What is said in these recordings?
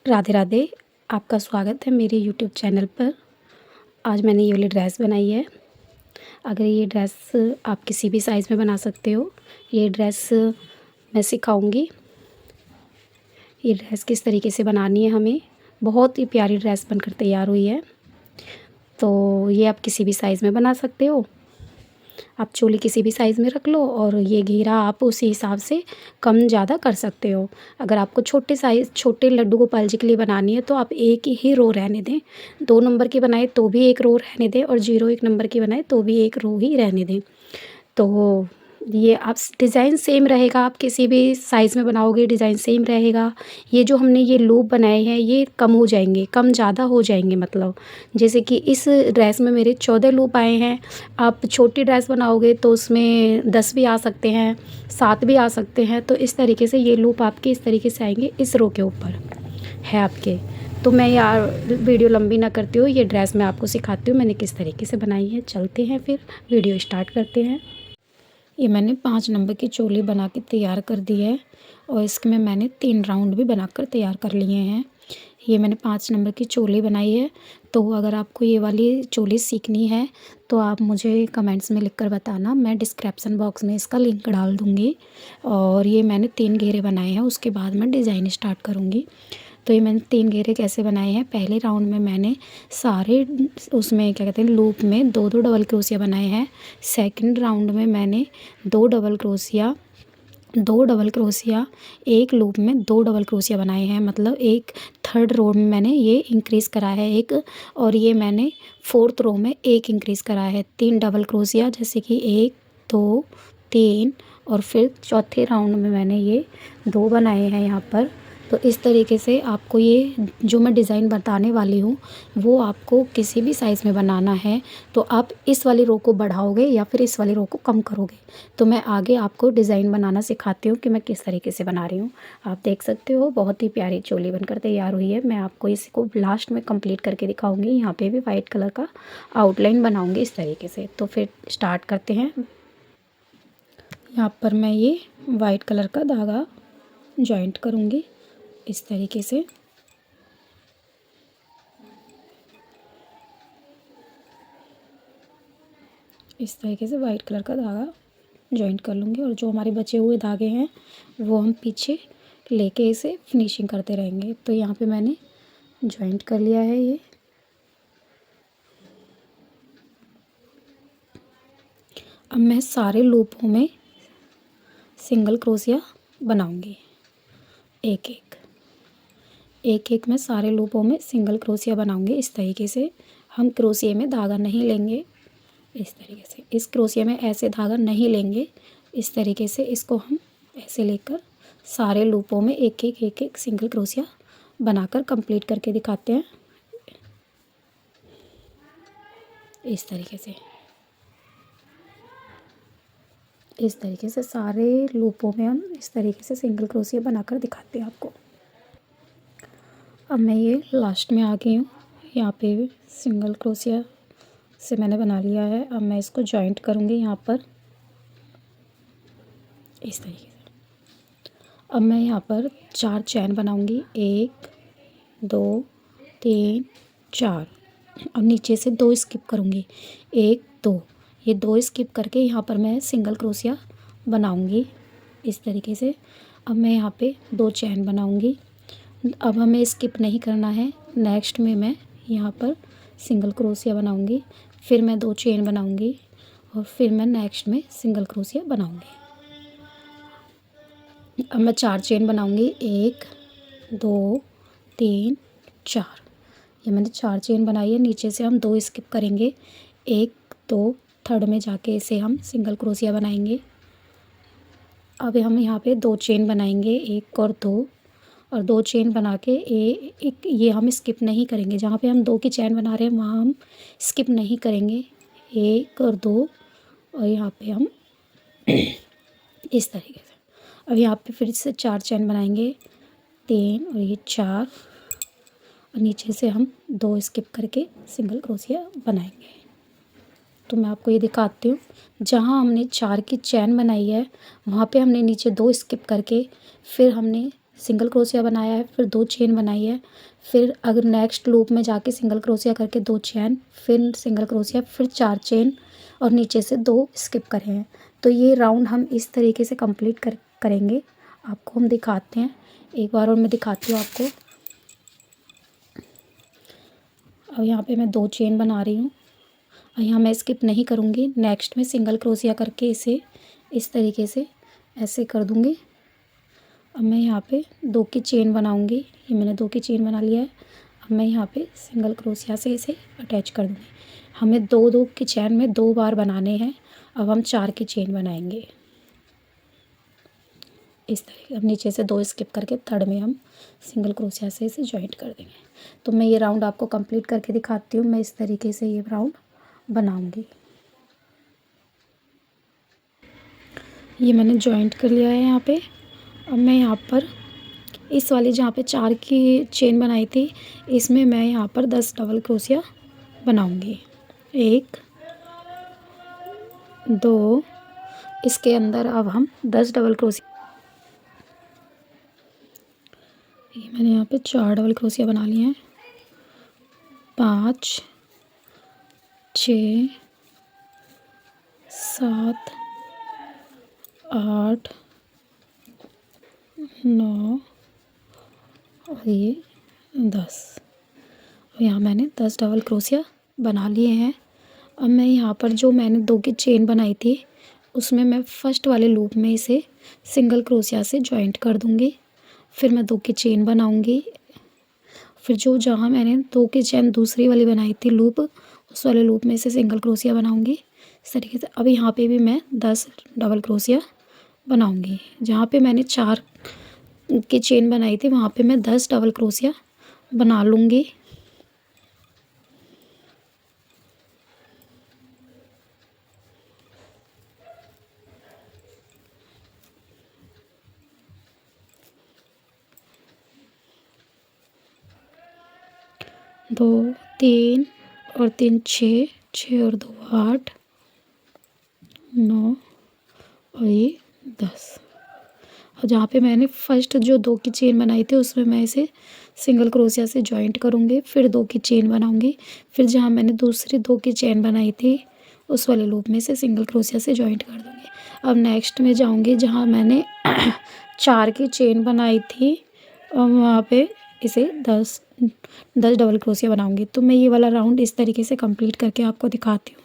राधे राधे। आपका स्वागत है मेरे यूट्यूब चैनल पर। आज मैंने ये वाली ड्रेस बनाई है। अगर ये ड्रेस आप किसी भी साइज़ में बना सकते हो। ये ड्रेस मैं सिखाऊंगी। ये ड्रेस किस तरीके से बनानी है हमें। बहुत ही प्यारी ड्रेस बनकर तैयार हुई है। तो ये आप किसी भी साइज़ में बना सकते हो। आप चोली किसी भी साइज़ में रख लो और ये घेरा आप उसी हिसाब से कम ज़्यादा कर सकते हो। अगर आपको छोटे लड्डू गोपाल जी के लिए बनानी है तो आप एक ही रो रहने दें। 2 नंबर की बनाए तो भी एक रो रहने दें और 1 नंबर की बनाए तो भी एक रो ही रहने दें। तो ये आप डिज़ाइन सेम रहेगा। आप किसी भी साइज़ में बनाओगे डिज़ाइन सेम रहेगा। ये जो हमने ये लूप बनाए हैं ये कम हो जाएंगे, कम ज़्यादा हो जाएंगे। मतलब जैसे कि इस ड्रेस में मेरे 14 लूप आए हैं। आप छोटी ड्रेस बनाओगे तो उसमें 10 भी आ सकते हैं, 7 भी आ सकते हैं। तो इस तरीके से ये लूप आपके इस तरीके से आएंगे, इस रो के ऊपर है आपके। तो मैं यार वीडियो लंबी ना करती हूँ, ये ड्रेस मैं आपको सिखाती हूँ मैंने किस तरीके से बनाई है। चलते हैं फिर वीडियो स्टार्ट करते हैं। ये मैंने 5 नंबर की चोली बना के तैयार कर दी है और इसमें मैंने 3 राउंड भी बनाकर तैयार कर लिए हैं। ये मैंने 5 नंबर की चोली बनाई है। तो अगर आपको ये वाली चोली सीखनी है तो आप मुझे कमेंट्स में लिखकर बताना, मैं डिस्क्रिप्शन बॉक्स में इसका लिंक डाल दूँगी। और ये मैंने 3 घेरे बनाए हैं, उसके बाद मैं डिज़ाइन स्टार्ट करूँगी। तो ये मैंने 3 घेरे कैसे बनाए हैं। पहले राउंड में मैंने सारे उसमें क्या कहते हैं लूप में 2-2 डबल क्रोशिया बनाए हैं। सेकंड राउंड में मैंने 2 डबल क्रोशिया एक लूप में 2 डबल क्रोशिया बनाए हैं। मतलब एक थर्ड रो में मैंने ये इंक्रीज़ करा है एक, और ये मैंने फोर्थ रो में एक इंक्रीज़ करा है। 3 डबल क्रोशिया, जैसे कि 1 2 3, और फिर चौथे राउंड में मैंने ये 2 बनाए हैं यहाँ पर। तो इस तरीके से आपको ये जो मैं डिज़ाइन बताने वाली हूँ वो आपको किसी भी साइज़ में बनाना है तो आप इस वाली रो को बढ़ाओगे या फिर इस वाली रो को कम करोगे। तो मैं आगे आपको डिज़ाइन बनाना सिखाती हूँ कि मैं किस तरीके से बना रही हूँ। आप देख सकते हो बहुत ही प्यारी चोली बनकर तैयार हुई है। मैं आपको इसको लास्ट में कंप्लीट करके दिखाऊंगी। यहाँ पे भी वाइट कलर का आउटलाइन बनाऊंगी इस तरीके से। तो फिर स्टार्ट करते हैं। यहाँ पर मैं ये वाइट कलर का धागा जॉइंट करूँगी इस तरीके से। इस तरीके से वाइट कलर का धागा जॉइंट कर लूँगी और जो हमारे बचे हुए धागे हैं वो हम पीछे लेके इसे फिनिशिंग करते रहेंगे। तो यहाँ पे मैंने जॉइंट कर लिया है ये। अब मैं सारे लूपों में सिंगल क्रोशिया बनाऊँगी। एक एक मैं सारे लूपों में सिंगल क्रोशिया बनाऊँगी इस तरीके से। हम क्रोशिया में धागा नहीं लेंगे इस तरीके से। इस क्रोशिया में ऐसे धागा नहीं लेंगे, इस तरीके से इसको हम ऐसे लेकर सारे लूपों में एक एक सिंगल क्रोशिया बनाकर कंप्लीट करके दिखाते हैं इस तरीके से। इस तरीके से सारे लूपों में हम इस तरीके से सिंगल क्रोशिया बनाकर दिखाते हैं आपको। अब मैं ये लास्ट में आ गई हूँ। यहाँ पे सिंगल क्रोशिया से मैंने बना लिया है। अब मैं इसको जॉइंट करूँगी यहाँ पर इस तरीके से। अब मैं यहाँ पर 4 चैन बनाऊँगी, 1 2 3 4, और नीचे से 2 स्किप करूँगी, 1 2। ये 2 स्किप करके यहाँ पर मैं सिंगल क्रोशिया बनाऊँगी इस तरीके से। अब मैं यहाँ पे 2 चैन बनाऊँगी। अब हमें स्किप नहीं करना है। नेक्स्ट में मैं यहाँ पर सिंगल क्रोशिया बनाऊँगी, फिर मैं 2 चेन बनाऊँगी और फिर मैं नेक्स्ट में सिंगल क्रोशिया बनाऊँगी। अब मैं 4 चेन बनाऊँगी, 1 2 3 4। ये मैंने 4 चेन बनाई है। नीचे से हम 2 स्किप करेंगे, 1 2, थर्ड में जाके इसे हम सिंगल क्रोशिया बनाएंगे। अब हम यहाँ पे 2 चेन बनाएंगे, 1 और 2, और 2 चेन बना के एक ये हम स्किप नहीं करेंगे। जहाँ पे हम 2 की चैन बना रहे हैं वहाँ हम स्किप नहीं करेंगे, 1 और 2, और यहाँ पे हम इस तरीके से। अब यहाँ पे फिर से 4 चैन बनाएंगे, 3 और ये 4, और नीचे से हम 2 स्किप करके सिंगल क्रोशिया बनाएंगे। तो मैं आपको ये दिखाती हूँ। जहाँ हमने 4 की चैन बनाई है वहाँ पे हमने नीचे 2 स्किप करके फिर हमने सिंगल क्रोशिया बनाया है, फिर 2 चेन बनाई है, फिर अगर नेक्स्ट लूप में जाके सिंगल क्रोशिया करके 2 चेन, फिर सिंगल क्रोशिया, फिर 4 चेन और नीचे से 2 स्किप करे हैं। तो ये राउंड हम इस तरीके से कंप्लीट करेंगे। आपको हम दिखाते हैं एक बार और मैं दिखाती हूँ आपको। अब यहाँ पे मैं 2 चेन बना रही हूँ और यहाँ मैं स्किप नहीं करूँगी। नेक्स्ट में सिंगल क्रोशिया करके इसे इस तरीके से ऐसे कर दूँगी। अब मैं यहाँ पे 2 की चेन बनाऊँगी। ये मैंने 2 की चेन बना लिया है। अब मैं यहाँ पे सिंगल क्रोशिया से इसे अटैच कर दूँगी। हमें 2 की चेन में 2 बार बनाने हैं। अब हम 4 की चेन बनाएंगे इस तरीके। अब नीचे से 2 स्किप करके थर्ड में हम सिंगल क्रोशिया से इसे जॉइंट कर देंगे। तो मैं ये राउंड आपको कंप्लीट करके दिखाती हूँ। मैं इस तरीके से ये राउंड बनाऊँगी। ये मैंने जॉइंट कर लिया है यहाँ पे। अब मैं यहाँ पर इस वाली जहाँ पे 4 की चेन बनाई थी, इसमें मैं यहाँ पर 10 डबल क्रोशिया बनाऊँगी। 1 2, इसके अंदर अब हम 10 डबल क्रोशिया, ये मैंने यहाँ पे 4 डबल क्रोशिया बना लिए हैं। 5 6 7 8 9 और ये 10। और यहाँ मैंने 10 डबल क्रोशिया बना लिए हैं। अब मैं यहाँ पर जो मैंने 2 की चेन बनाई थी, उसमें मैं फर्स्ट वाले लूप में इसे सिंगल क्रोशिया से जॉइंट कर दूँगी। फिर मैं 2 की चेन बनाऊँगी। फिर जो जहाँ मैंने 2 की चेन दूसरी वाली बनाई थी लूप, उस वाले लूप में इसे सिंगल क्रोशिया बनाऊँगी इस तरीके से। अब यहाँ पे भी मैं 10 डबल क्रोशिया बनाऊँगी। जहाँ पे मैंने 4 की चेन बनाई थी, वहाँ पे मैं 10 डबल क्रोशिया बना लूँगी। दो 3 और 3 6, 6 और 2 8 9 और ये 10। और जहाँ पे मैंने फर्स्ट जो 2 की चेन बनाई थी, उसमें मैं इसे सिंगल क्रोशिया से जॉइंट करूँगी। फिर 2 की चेन बनाऊँगी। फिर जहाँ मैंने दूसरी 2 की चेन बनाई थी, उस वाले लूप में से सिंगल क्रोशिया से जॉइंट कर दूँगी। अब नेक्स्ट में जाऊँगी जहाँ मैंने 4 की चेन बनाई थी, और वहाँ पे इसे 10 डबल क्रोशिया बनाऊँगी। तो मैं ये वाला राउंड इस तरीके से कंप्लीट करके आपको दिखाती हूँ।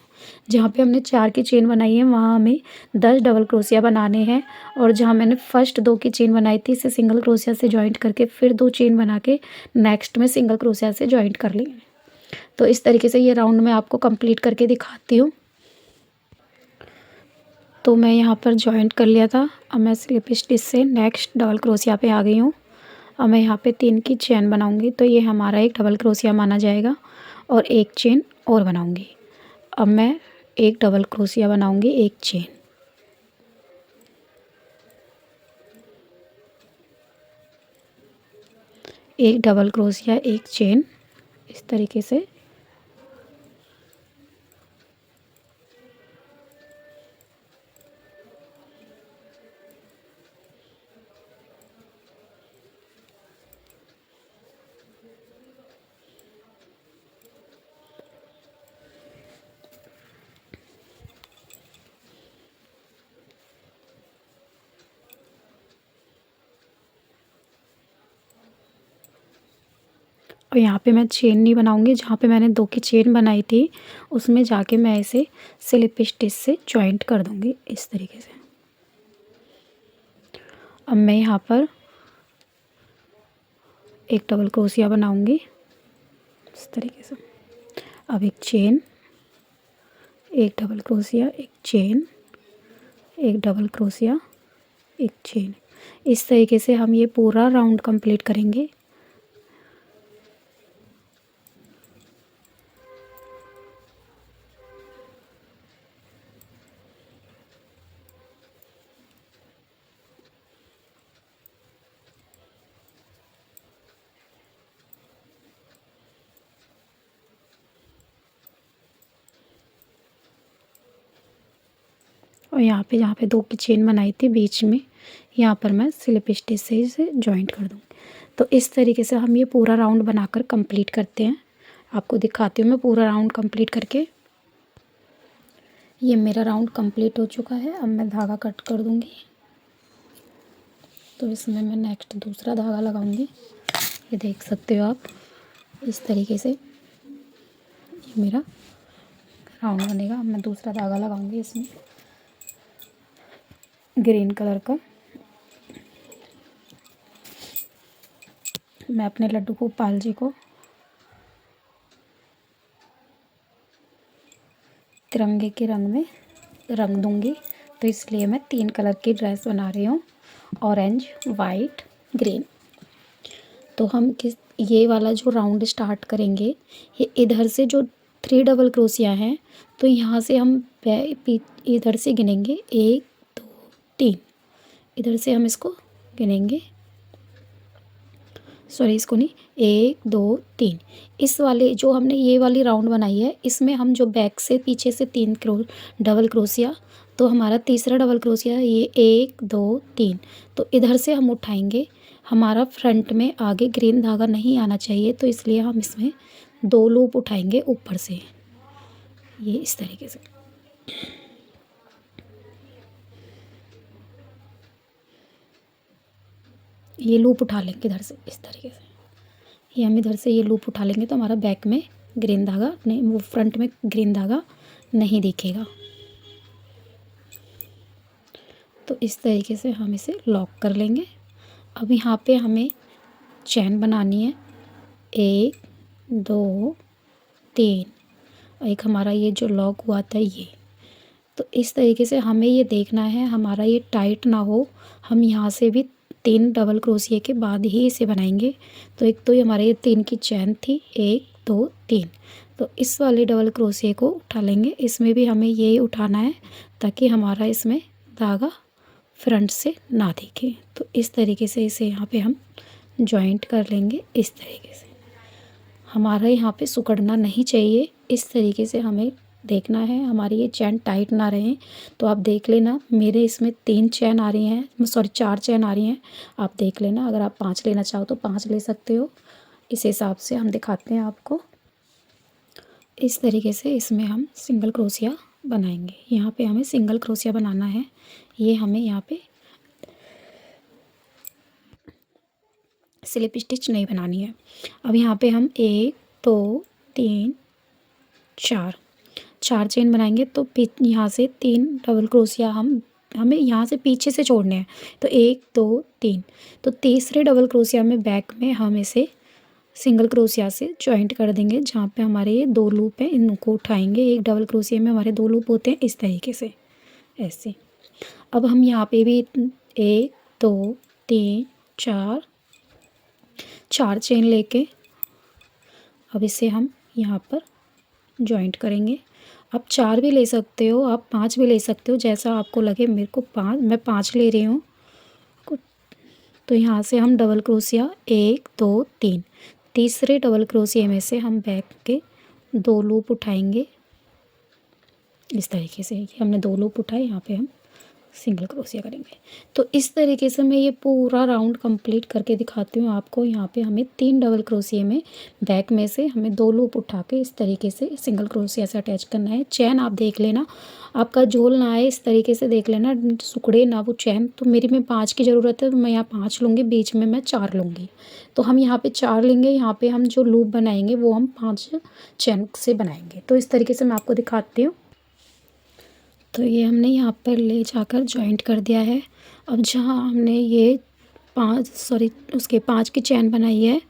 जहाँ पे हमने 4 की चेन बनाई है, वहाँ हमें 10 डबल क्रोशिया बनाने हैं। और जहाँ मैंने फर्स्ट 2 की चेन बनाई थी, इसे सिंगल क्रोशिया से जॉइंट करके फिर 2 चेन बना के नेक्स्ट में सिंगल क्रोशिया से जॉइंट कर ली। तो इस तरीके से ये राउंड मैं आपको कंप्लीट करके दिखाती हूँ। तो मैं यहाँ पर जॉइंट कर लिया था। अब मैं स्लिप स्टिच से नेक्स्ट डबल क्रोशिया पे आ गई हूँ। अब मैं यहाँ पे 3 की चेन बनाऊँगी, तो ये हमारा एक डबल क्रोशिया माना जाएगा। और 1 चेन और बनाऊँगी। अब मैं 1 डबल क्रोशिया बनाऊँगी, 1 चेन, एक डबल क्रोशिया, 1 चेन इस तरीके से। और यहाँ पे मैं चेन नहीं बनाऊँगी। जहाँ पे मैंने 2 की चेन बनाई थी, उसमें जाके मैं इसे स्लिप स्टिच से जॉइंट कर दूँगी इस तरीके से। अब मैं यहाँ पर एक डबल क्रोशिया बनाऊँगी इस तरीके से। अब एक चेन, एक डबल क्रोशिया, एक चेन, एक डबल क्रोशिया, एक चेन। इस तरीके से हम ये पूरा राउंड कंप्लीट करेंगे। और यहाँ पे जहाँ पे 2 की चेन बनाई थी बीच में, यहाँ पर मैं स्लिप स्टिच से इसे जॉइंट कर दूँगी। तो इस तरीके से हम ये पूरा राउंड बनाकर कंप्लीट करते हैं। आपको दिखाती हूँ मैं पूरा राउंड कंप्लीट करके। ये मेरा राउंड कंप्लीट हो चुका है। अब मैं धागा कट कर दूँगी। तो इसमें मैं नेक्स्ट दूसरा धागा लगाऊंगी। ये देख सकते हो आप, इस तरीके से ये मेरा राउंड बनेगा। अब मैं दूसरा धागा लगाऊंगी इसमें ग्रीन कलर का। मैं अपने लड्डू गोपाल जी को तिरंगे के रंग में रंग दूंगी, तो इसलिए मैं 3 कलर की ड्रेस बना रही हूँ, ऑरेंज, वाइट, ग्रीन। तो हम ये वाला जो राउंड स्टार्ट करेंगे, ये इधर से जो 3 डबल क्रोशिया हैं, तो यहाँ से हम इधर से गिनेंगे 1 2 3। इधर से हम इसको गिनेंगे, सॉरी इसको नहीं, 1 2 3। इस वाले जो हमने ये वाली राउंड बनाई है, इसमें हम जो बैक से पीछे से 3 डबल क्रोशिया, तो हमारा तीसरा डबल क्रोशिया ये 1 2 3। तो इधर से हम उठाएंगे। हमारा फ्रंट में आगे ग्रीन धागा नहीं आना चाहिए, तो इसलिए हम इसमें 2 लूप उठाएंगे ऊपर से, ये इस तरीके से। ये लूप उठा लेंगे इधर से इस तरीके से। ये हम इधर से ये लूप उठा लेंगे, तो हमारा बैक में ग्रीन धागा नहीं, वो फ्रंट में ग्रीन धागा नहीं दिखेगा। तो इस तरीके से हम इसे लॉक कर लेंगे। अब यहाँ पे हमें चैन बनानी है, 1 2 3। एक हमारा ये जो लॉक हुआ था ये, तो इस तरीके से हमें ये देखना है हमारा ये टाइट ना हो। हम यहाँ से भी 3 डबल क्रोशिया के बाद ही इसे बनाएंगे। तो एक तो ये हमारे ये 3 की चैन थी, 1 2 3। तो इस वाले डबल क्रोशिया को उठा लेंगे। इसमें भी हमें यही उठाना है ताकि हमारा इसमें धागा फ्रंट से ना दिखे। तो इस तरीके से इसे यहाँ पे हम जॉइंट कर लेंगे। इस तरीके से हमारा यहाँ पे सिकुड़ना नहीं चाहिए। इस तरीके से हमें देखना है हमारी ये चैन टाइट ना रहे। तो आप देख लेना, मेरे इसमें 3 चैन आ रही हैं, सॉरी 4 चैन आ रही हैं। आप देख लेना, अगर आप 5 लेना चाहो तो 5 ले सकते हो। इस हिसाब से हम दिखाते हैं आपको। इस तरीके से इसमें हम सिंगल क्रोशिया बनाएंगे। यहाँ पे हमें सिंगल क्रोशिया बनाना है। ये हमें यहाँ पे स्लिप स्टिच नहीं बनानी है। अब यहाँ पे हम 1 2 3 4 चेन बनाएंगे। तो यहाँ से 3 डबल क्रोशिया हमें यहाँ से पीछे से छोड़ने हैं। तो 1 2 3। तो तीसरे डबल क्रोशिया में बैक में हम इसे सिंगल क्रोशिया से जॉइंट कर देंगे। जहाँ पे हमारे ये 2 लूप हैं, इनको उठाएंगे। एक डबल क्रोशिया में हमारे 2 लूप होते हैं इस तरीके से, ऐसे। अब हम यहाँ पे भी 1 2 3 4 चेन लेके अब इसे हम यहाँ पर जॉइंट करेंगे। आप 4 भी ले सकते हो, आप 5 भी ले सकते हो, जैसा आपको लगे। मेरे को 5, मैं 5 ले रही हूँ। तो यहाँ से हम डबल क्रोशिया 1 2 3, तीसरे डबल क्रोशिया में से हम बैक के 2 लूप उठाएंगे इस तरीके से। हमने 2 लूप उठाए, यहाँ पे हम सिंगल क्रोशिया करेंगे। तो इस तरीके से मैं ये पूरा राउंड कंप्लीट करके दिखाती हूँ आपको। यहाँ पे हमें 3 डबल क्रोशिया में बैक में से हमें 2 लूप उठा के इस तरीके से सिंगल क्रोशिया से अटैच करना है। चैन आप देख लेना, आपका झोल ना आए इस तरीके से देख लेना, सुखड़े ना वो चैन। तो मेरी में 5 की ज़रूरत है, तो मैं यहाँ 5 लूँगी, बीच में मैं 4 लूँगी। तो हम यहाँ पर 4 लेंगे। यहाँ पर हम जो लूप बनाएंगे वो हम 5 चैन से बनाएंगे। तो इस तरीके से मैं आपको दिखाती हूँ। तो ये हमने यहाँ पर ले जाकर जॉइंट कर दिया है। अब जहाँ हमने ये 5 की चैन बनाई है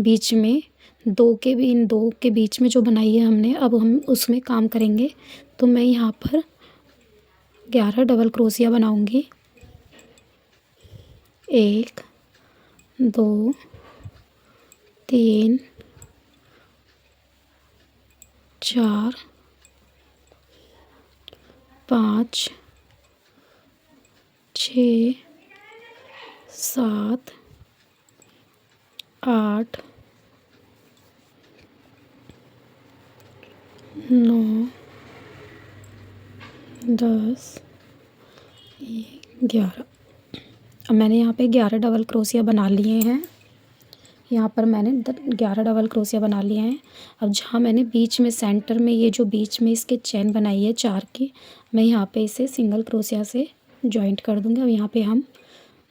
बीच में, 2 के भी, इन 2 के बीच में जो बनाई है हमने, अब हम उसमें काम करेंगे। तो मैं यहाँ पर 11 डबल क्रोशिया बनाऊँगी। 1 2 3 4 5 6 7 8 9 10 11। अब मैंने यहाँ पे 11 डबल क्रोशिया बना लिए हैं। यहाँ पर मैंने 11 डबल क्रोशिया बना लिए हैं। अब जहाँ मैंने बीच में सेंटर में ये जो बीच में इसके चेन बनाई है 4 की, मैं यहाँ पे इसे सिंगल क्रोशिया से जॉइंट कर दूँगी। अब यहाँ पे हम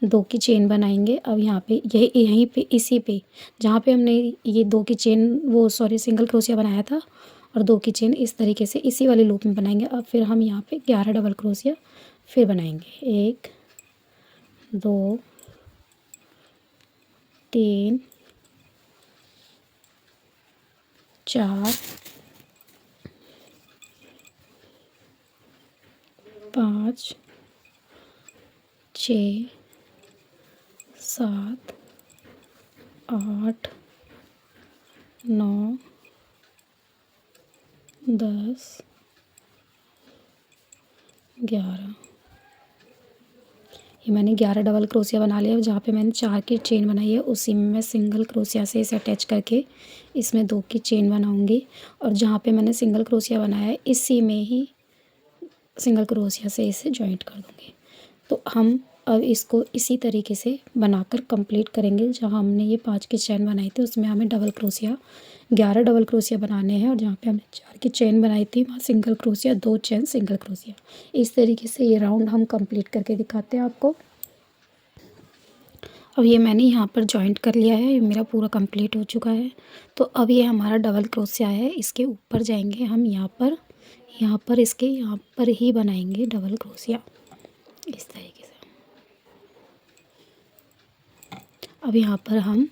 2 की चेन बनाएंगे। अब यहाँ पे यहीं पे इसी पे जहाँ पे हमने ये 2 की चेन सिंगल क्रोशिया बनाया था और 2 की चेन इस तरीके से इसी वाले लूप में बनाएंगे। अब फिर हम यहाँ पे 11 डबल क्रोशिया फिर बनाएंगे। 1 2 3 4 5 6 7 8 9 10 11। ये मैंने 11 डबल क्रोशिया बना लिया। जहाँ पे मैंने 4 की चेन बनाई है उसी में मैं सिंगल क्रोशिया से इसे अटैच करके इसमें 2 की चेन बनाऊंगी। और जहाँ पे मैंने सिंगल क्रोशिया बनाया है इसी में ही सिंगल क्रोशिया से इसे जॉइंट कर दूंगी। तो हम अब इसको इसी तरीके से बनाकर कंप्लीट करेंगे। जहाँ हमने ये 5 की चेन बनाई थी उसमें हमें डबल क्रोशिया 11 डबल क्रोशिया बनाने हैं। और जहाँ पे हमने 4 की चेन बनाई थी वहाँ single crochet, 2 chain single crochet. इस तरीके से ये राउंड हम कंप्लीट करके दिखाते हैं आपको। अब ये मैंने यहाँ पर जॉइंट कर लिया है, ये मेरा पूरा कंप्लीट हो चुका है। तो अब ये हमारा डबल क्रोशिया है। इसके ऊपर जाएंगे हम यहाँ पर इसके यहाँ पर ही बनाएंगे डबल क्रोशिया इस तरीके से। अब यहाँ पर हम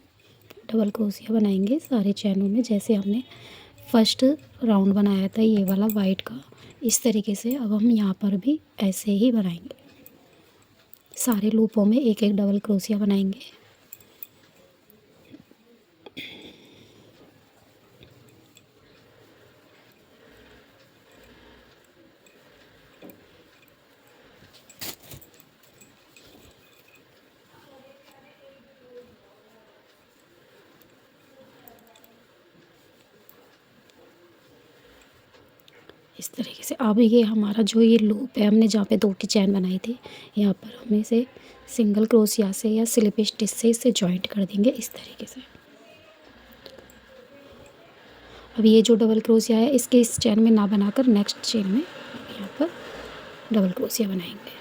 डबल क्रोशिया बनाएंगे सारे चैनों में, जैसे हमने फर्स्ट राउंड बनाया था ये वाला वाइट का, इस तरीके से अब हम यहाँ पर भी ऐसे ही बनाएंगे। सारे लूपों में एक एक डबल क्रोशिया बनाएंगे। इस तरीके से अब ये हमारा जो ये लूप है हमने जहाँ पे 2 की चैन बनाई थी यहाँ पर हम इसे सिंगल क्रोशिया से या स्लिप स्टिच से इसे जॉइंट कर देंगे इस तरीके से। अब ये जो डबल क्रोशिया है इसके इस चैन में ना बनाकर नेक्स्ट चेन में यहाँ पर डबल क्रोशिया बनाएंगे।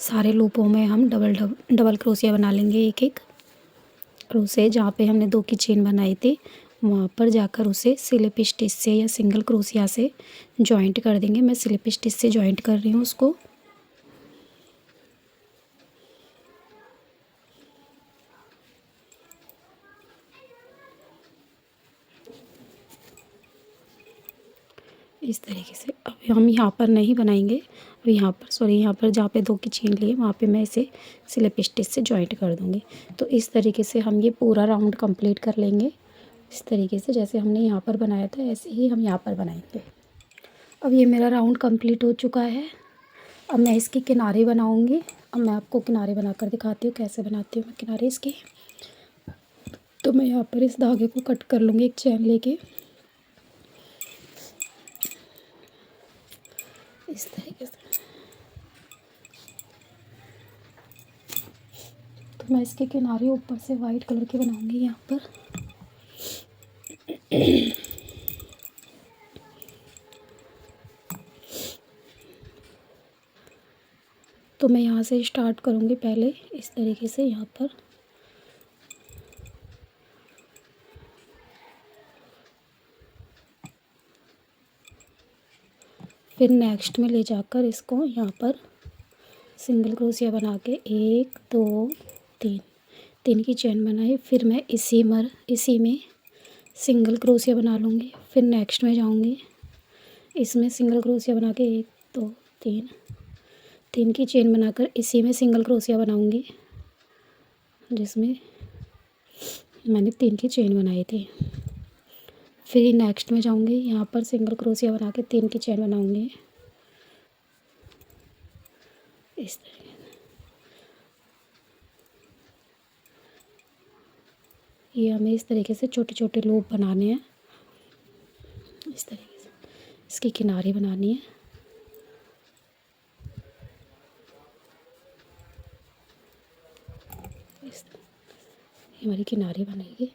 सारे लूपों में हम डबल क्रोशिया बना लेंगे एक एक। और उसे जहाँ पे हमने 2 की चेन बनाई थी वहाँ पर जाकर उसे स्लिप स्टिच से या सिंगल क्रोशिया से जॉइंट कर देंगे। मैं स्लिप स्टिच से जॉइंट कर रही हूँ उसको। इस तरीके से अब हम यहाँ पर नहीं बनाएंगे। अब यहाँ पर जहाँ पे 2 की चेन लिए वहाँ पे मैं इसे स्लिप स्टिच से जॉइंट कर दूँगी। तो इस तरीके से हम ये पूरा राउंड कंप्लीट कर लेंगे। इस तरीके से जैसे हमने यहाँ पर बनाया था ऐसे ही हम यहाँ पर बनाएंगे। अब ये मेरा राउंड कंप्लीट हो चुका है। अब मैं इसके किनारे बनाऊँगी। अब मैं आपको किनारे बनाकर दिखाती हूँ कैसे बनाती हूँ मैं किनारे इसके। तो मैं यहाँ पर इस धागे को कट कर लूँगी एक चैन लेके इस तरीके से। तो मैं इसके किनारे ऊपर से वाइट कलर के बनाऊंगी यहाँ पर। तो मैं यहाँ से स्टार्ट करूँगी पहले इस तरीके से यहाँ पर। फिर नेक्स्ट में ले जाकर इसको यहाँ पर सिंगल क्रोशिया बना के 1 2 3 की चेन बनाई। फिर मैं इसी में सिंगल क्रोशिया बना लूँगी। फिर नेक्स्ट में जाऊँगी इसमें सिंगल क्रोशिया बना के 1 2 3 की चेन बनाकर इसी में सिंगल क्रोशिया बनाऊँगी जिसमें मैंने 3 की चेन बनाई थी। फिर नेक्स्ट में जाऊँगी यहाँ पर सिंगल क्रोशिया बना के 3 की चेन बनाऊँगी इस तरीके से। ये हमें इस तरीके से छोटे छोटे लूप बनाने हैं इस तरीके से। इसकी किनारे बनानी है। हमारी किनारे बनेगी।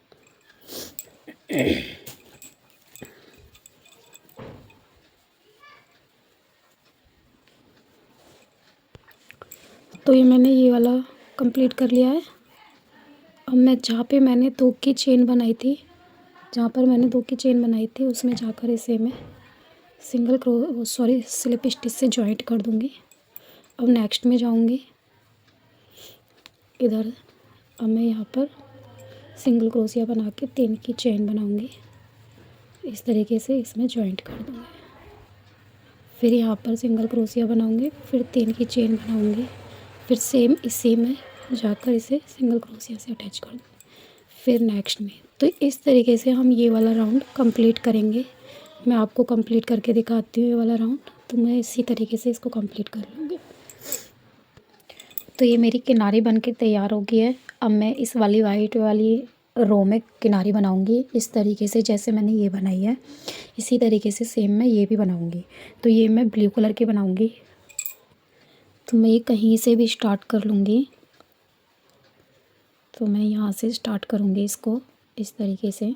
तो ये मैंने ये वाला कंप्लीट कर लिया है। अब मैं जहाँ पे मैंने 2 की चेन बनाई थी, उसमें जाकर इसे मैं स्लिप स्टिच से जॉइंट कर दूँगी। अब नेक्स्ट में जाऊँगी इधर। अब मैं यहाँ पर सिंगल क्रोशिया बना के 3 की चेन बनाऊँगी, इस तरीके से इसमें जॉइंट कर दूँगी। फिर यहाँ पर सिंगल क्रोशिया बनाऊँगी, फिर 3 की चेन बनाऊँगी, फिर सेम इसी में जाकर इसे सिंगल क्रोशिया से अटैच कर दूँगी, फिर नेक्स्ट में। तो इस तरीके से हम ये वाला राउंड कंप्लीट करेंगे। मैं आपको कंप्लीट करके दिखाती हूँ ये वाला राउंड। तो मैं इसी तरीके से इसको कंप्लीट कर लूँगी। तो ये मेरी किनारी बन के तैयार हो गई है। अब मैं इस वाली वाइट वाली रो में किनारी बनाऊँगी इस तरीके से, जैसे मैंने ये बनाई है इसी तरीके से सेम मैं ये भी बनाऊँगी। तो ये मैं ब्लू कलर की बनाऊँगी। तो मैं ये कहीं से भी स्टार्ट कर लूँगी। तो मैं यहाँ से स्टार्ट करूँगी इसको इस तरीके से।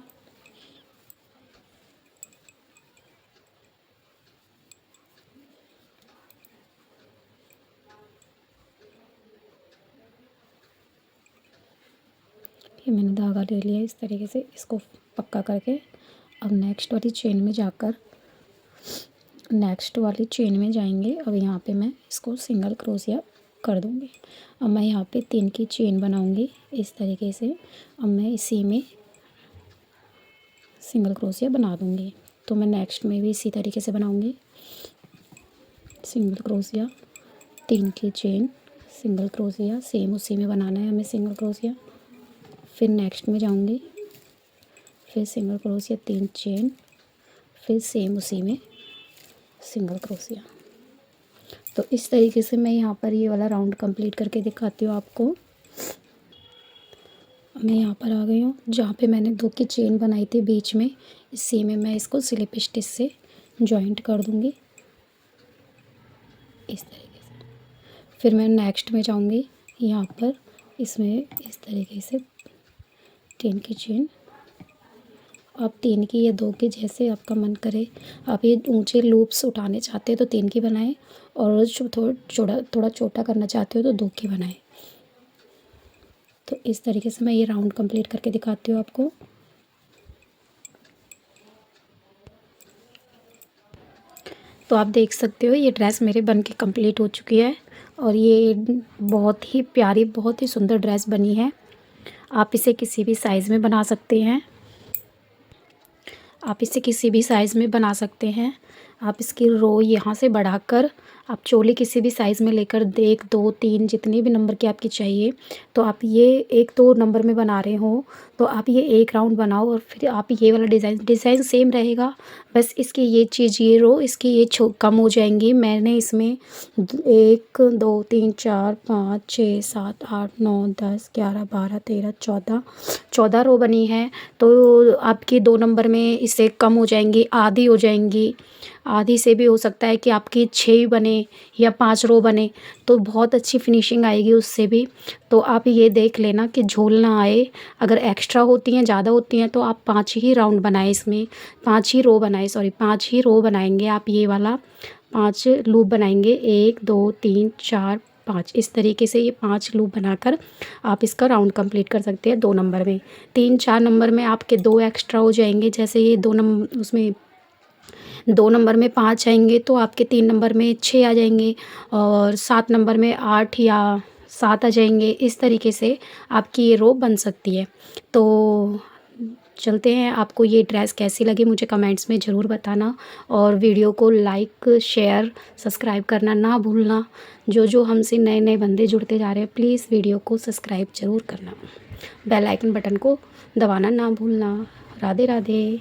ये मैंने धागा ले लिया इस तरीके से, इसको पक्का करके अब नेक्स्ट वाली चेन में जाएंगे। अब यहाँ पे मैं इसको सिंगल क्रोशिया कर दूँगी। अब मैं यहाँ पे 3 की चेन बनाऊँगी इस तरीके से। अब मैं इसी में सिंगल क्रोशिया बना दूँगी। तो मैं नेक्स्ट में भी इसी तरीके से बनाऊँगी, सिंगल क्रोशिया 3 की चेन सिंगल क्रोशिया, सेम उसी में बनाना है हमें सिंगल क्रोशिया। फिर नेक्स्ट में जाऊँगी, फिर सिंगल क्रोशिया 3 चेन, फिर सेम उसी में सिंगल क्रोशिया। तो इस तरीके से मैं यहाँ पर ये वाला राउंड कंप्लीट करके दिखाती हूँ आपको। मैं यहाँ पर आ गई हूँ जहाँ पे मैंने 2 की चेन बनाई थी बीच में, इसी में मैं इसको स्लिप स्टिच से जॉइंट कर दूँगी इस तरीके से। फिर मैं नेक्स्ट में जाऊँगी, यहाँ पर इसमें इस तरीके से 3 की चेन। आप 3 की या 2 की, जैसे आपका मन करे। आप ये ऊंचे लूप्स उठाने चाहते हो तो 3 की बनाएं, और थोड़ा छोटा करना चाहते हो तो 2 की बनाएं। तो इस तरीके से मैं ये राउंड कंप्लीट करके दिखाती हूँ आपको। तो आप देख सकते हो ये ड्रेस मेरे बन के कंप्लीट हो चुकी है, और ये बहुत ही प्यारी, बहुत ही सुंदर ड्रेस बनी है। आप इसे किसी भी साइज़ में बना सकते हैं। आप इसकी रो यहाँ से बढ़ाकर आप चोली किसी भी साइज़ में लेकर 1 2 3 जितनी भी नंबर की आपकी चाहिए, तो आप ये 1-2 नंबर में बना रहे हो तो आप ये एक राउंड बनाओ, और फिर आप ये वाला डिज़ाइन सेम रहेगा। बस इसकी ये चीज़, ये रो इसकी ये कम हो जाएंगी। मैंने इसमें 1 2 3 4 5 6 7 8 9 10 11 12 13 14 रो बनी है। तो आपकी 2 नंबर में इससे कम हो जाएंगी, आधी हो जाएंगी। आधी से भी हो सकता है कि आपकी 6 बने या 5 रो बने, तो बहुत अच्छी फिनिशिंग आएगी उससे भी। तो आप ये देख लेना कि झोल ना आए। अगर एक्स्ट्रा होती हैं, ज़्यादा होती हैं, तो आप 5 ही राउंड बनाएं, इसमें 5 ही रो बनाएं, 5 ही रो बनाएंगे आप। ये वाला 5 लूप बनाएंगे, 1 2 3 4 5, इस तरीके से ये 5 लूप बनाकर आप इसका राउंड कंप्लीट कर सकते हैं 2 नंबर में। 3-4 नंबर में आपके 2 एक्स्ट्रा हो जाएंगे, जैसे ये 2 नंबर, उसमें 2 नंबर में 5 आएंगे तो आपके 3 नंबर में 6 आ जाएंगे, और 7 नंबर में 8 या 7 आ जाएंगे। इस तरीके से आपकी ये रो बन सकती है। तो चलते हैं, आपको ये ड्रेस कैसी लगी मुझे कमेंट्स में ज़रूर बताना, और वीडियो को लाइक शेयर सब्सक्राइब करना ना भूलना। जो हमसे नए नए बंदे जुड़ते जा रहे हैं, प्लीज़ वीडियो को सब्सक्राइब ज़रूर करना, बेल आइकन बटन को दबाना ना भूलना। राधे राधे।